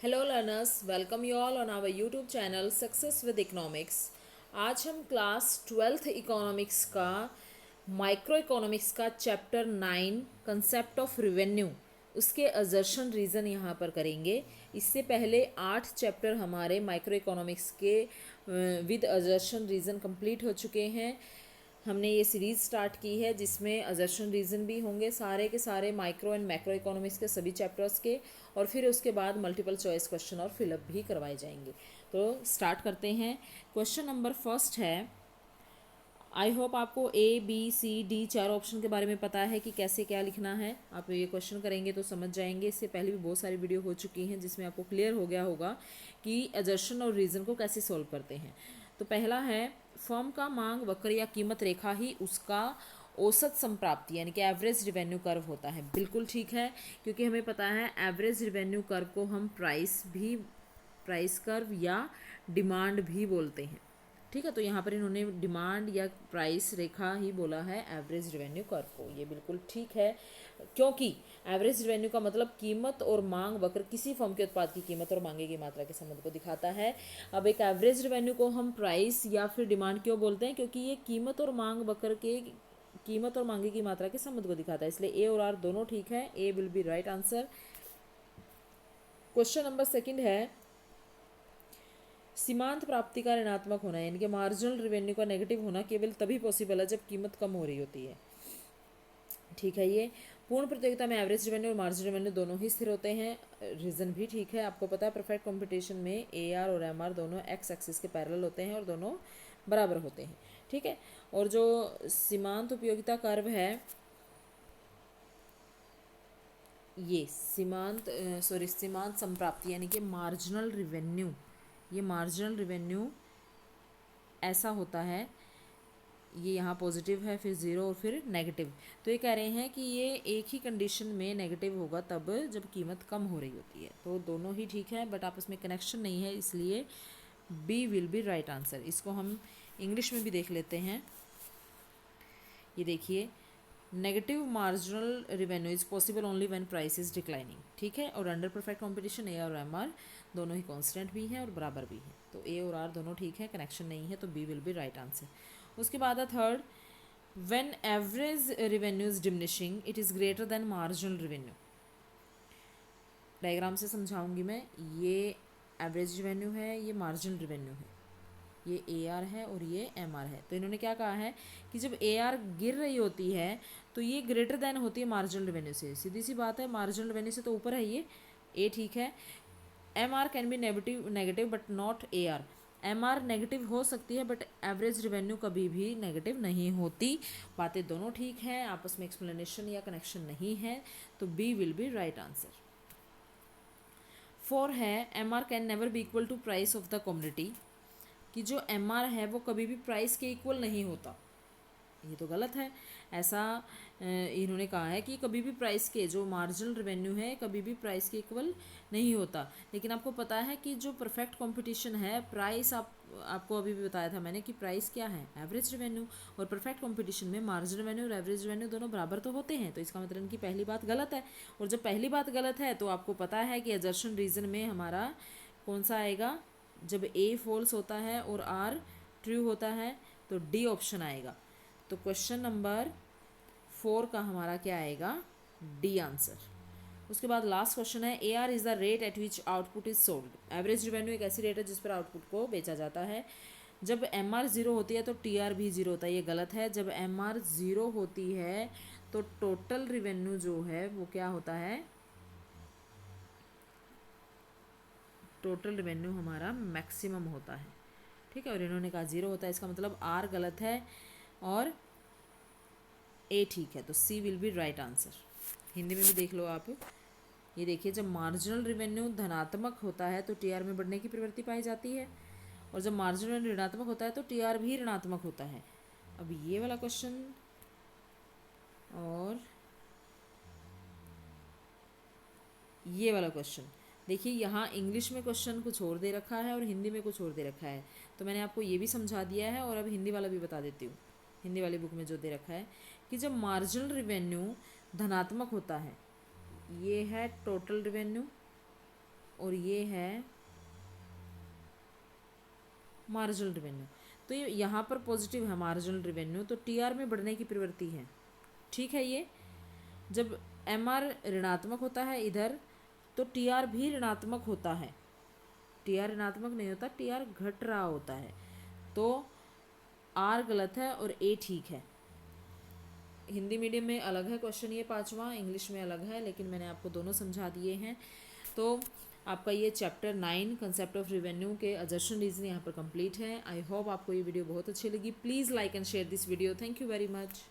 Hello learners, welcome you all on our YouTube channel success with economics. आज हम class 12th economics का micro economics का chapter 9 concept of revenue उसके assertion reason यहाँ पर करेंगे। इससे पहले 8 चैप्टर हमारे माइक्रो इकोनॉमिक्स के विद अजर्शन रीज़न कंप्लीट हो चुके हैं। हमने ये सीरीज़ स्टार्ट की है जिसमें अजर्शन रीज़न भी होंगे सारे के सारे माइक्रो एंड मैक्रो इकोनॉमिक्स के सभी चैप्टर्स के, और फिर उसके बाद मल्टीपल चॉइस क्वेश्चन और फिलअप भी करवाए जाएंगे। तो स्टार्ट करते हैं। क्वेश्चन नंबर फर्स्ट है, आई होप आपको A B C D चार ऑप्शन के बारे में पता है कि कैसे क्या लिखना है। आप ये क्वेश्चन करेंगे तो समझ जाएंगे। इससे पहले भी बहुत सारी वीडियो हो चुकी हैं जिसमें आपको क्लियर हो गया होगा कि अजर्शन और रीज़न को कैसे सॉल्व करते हैं। तो पहला है, फर्म का मांग वक्र या कीमत रेखा ही उसका औसत संप्राप्ति यानी कि एवरेज रिवेन्यू कर्व होता है। बिल्कुल ठीक है, क्योंकि हमें पता है एवरेज रिवेन्यू कर्व को हम प्राइस कर्व या डिमांड भी बोलते हैं। ठीक है, तो यहाँ पर इन्होंने डिमांड या प्राइस रेखा ही बोला है एवरेज रिवेन्यू कर्व को। ये बिल्कुल ठीक है, क्योंकि एवरेज रिवेन्यू का मतलब कीमत और मांग वक्र किसी फर्म के उत्पाद की कीमत और मांगे की मात्रा के संबंध को दिखाता है। अब एक एवरेज रिवेन्यू को हम प्राइस या फिर डिमांड क्यों बोलते हैं? क्योंकि ये कीमत और मांग वक्र के कीमत और मांगे की मात्रा के संबंध को दिखाता है। इसलिए ए और आर दोनों ठीक है। A will be right answer. Question number second है, सीमांत प्राप्ति का ऋणात्मक होना यानी कि मार्जिनल रिवेन्यू का नेगेटिव होना केवल तभी पॉसिबल है जब कीमत कम हो रही होती है। ठीक है, ये पूर्ण प्रतियोगिता में एवरेज रिवेन्यू और मार्जिनल रिवेन्यू दोनों ही स्थिर होते हैं। रीज़न भी ठीक है। आपको पता है परफेक्ट कंपटीशन में AR और MR दोनों एक्स एक्सिस के पैरेलल होते हैं और दोनों बराबर होते हैं। ठीक है, और जो सीमांत उपयोगिता कर्व है, ये सीमांत संप्राप्ति यानी कि मार्जिनल रिवेन्यू, ये मार्जिनल रिवेन्यू ऐसा होता है, ये यहाँ पॉजिटिव है फिर ज़ीरो और फिर नेगेटिव। तो ये कह रहे हैं कि ये एक ही कंडीशन में नेगेटिव होगा तब जब कीमत कम हो रही होती है। तो दोनों ही ठीक है, बट आपस में कनेक्शन नहीं है, इसलिए B will be right answer. इसको हम इंग्लिश में भी देख लेते हैं। ये देखिए, negative marginal revenue is possible only when price is declining. ठीक है, और अंडर परफेक्ट कॉम्पिटिशन ए और MR दोनों ही कांस्टेंट भी हैं और बराबर भी हैं। तो ए और आर दोनों ठीक है, कनेक्शन नहीं है, तो B will be right answer. उसके बाद है third, when average revenue is diminishing it is greater than marginal revenue. Diagram से समझाऊंगी मैं। ये एवरेज रिवेन्यू है, ये मार्जिनल रिवेन्यू है, ये AR है और ये MR है। तो इन्होंने क्या कहा है कि जब AR गिर रही होती है तो ये ग्रेटर देन होती है मार्जिनल रेवेन्यू से। सीधी सी बात है, मार्जिनल रेवेन्यू से तो ऊपर है ये। ए ठीक है। MR can be negative but not AR। MR negative हो सकती है बट एवरेज रिवेन्यू कभी भी नेगेटिव नहीं होती। बातें दोनों ठीक हैं, आपस में एक्सप्लेनेशन या कनेक्शन नहीं है, तो B will be right answer. 4 है, MR can never be equal to price of the community, कि जो MR है वो कभी भी प्राइस के इक्वल नहीं होता। ये तो गलत है। ऐसा इन्होंने कहा है कि कभी भी प्राइस के, जो मार्जिनल रेवेन्यू है कभी भी प्राइस के इक्वल नहीं होता। लेकिन आपको पता है कि जो परफेक्ट कंपटीशन है, प्राइस आपको अभी भी बताया था मैंने कि प्राइस क्या है, एवरेज रेवेन्यू, और परफेक्ट कंपटीशन में मार्जिनल रेवेन्यू और एवरेज रेवेन्यू दोनों बराबर तो होते हैं। तो इसका मतलब इनकी पहली बात गलत है। और जब पहली बात गलत है तो आपको पता है कि अजर्शन रीजन में हमारा कौन सा आएगा? जब A फॉल्स होता है और R ट्रू होता है तो D ऑप्शन आएगा। तो क्वेश्चन नंबर 4 का हमारा क्या आएगा? D answer. उसके बाद लास्ट क्वेश्चन है, AR is the rate at which output is sold. Average revenue एक ऐसी रेट है जिस पर आउटपुट को बेचा जाता है। जब MR ज़ीरो होती है तो TR भी ज़ीरो होता है। ये गलत है। जब MR ज़ीरो होती है तो टोटल रिवेन्यू जो है वो क्या होता है? टोटल रिवेन्यू हमारा मैक्सिमम होता है। ठीक है, और इन्होंने कहा ज़ीरो होता है, इसका मतलब R गलत है और A ठीक है। तो C will be right answer. Hindi में भी देख लो आप। ये देखिए, जब मार्जिनल रिवेन्यू धनात्मक होता है तो TR में बढ़ने की प्रवृत्ति पाई जाती है, और जब मार्जिनल ऋणात्मक होता है तो TR भी ऋणात्मक होता है। अब ये वाला क्वेश्चन और ये वाला क्वेश्चन देखिए, यहाँ इंग्लिश में क्वेश्चन कुछ और दे रखा है और हिंदी में कुछ और दे रखा है। तो मैंने आपको ये भी समझा दिया है और अब हिंदी वाला भी बता देती हूँ। हिंदी वाली बुक में जो दे रखा है कि जब मार्जिनल रिवेन्यू धनात्मक होता है, ये है टोटल रिवेन्यू, और ये है मार्जिनल रेवेन्यू। तो ये यहाँ पर पॉजिटिव है मार्जिनल रेवेन्यू, तो टीआर में बढ़ने की प्रवृत्ति है। ठीक है, ये जब एमआर ऋणात्मक होता है इधर, तो टीआर भी ऋणात्मक होता है। टीआर ऋणात्मक नहीं होता, टीआर घट रहा होता है। तो आर गलत है और ए ठीक है। हिंदी मीडियम में अलग है क्वेश्चन ये 5वां, इंग्लिश में अलग है, लेकिन मैंने आपको दोनों समझा दिए हैं। तो आपका ये चैप्टर 9 कंसेप्ट ऑफ रेवेन्यू के असर्शन रीजन यहाँ पर कंप्लीट है। आई होप आपको ये वीडियो बहुत अच्छी लगी। Please like and share this video. Thank you very much.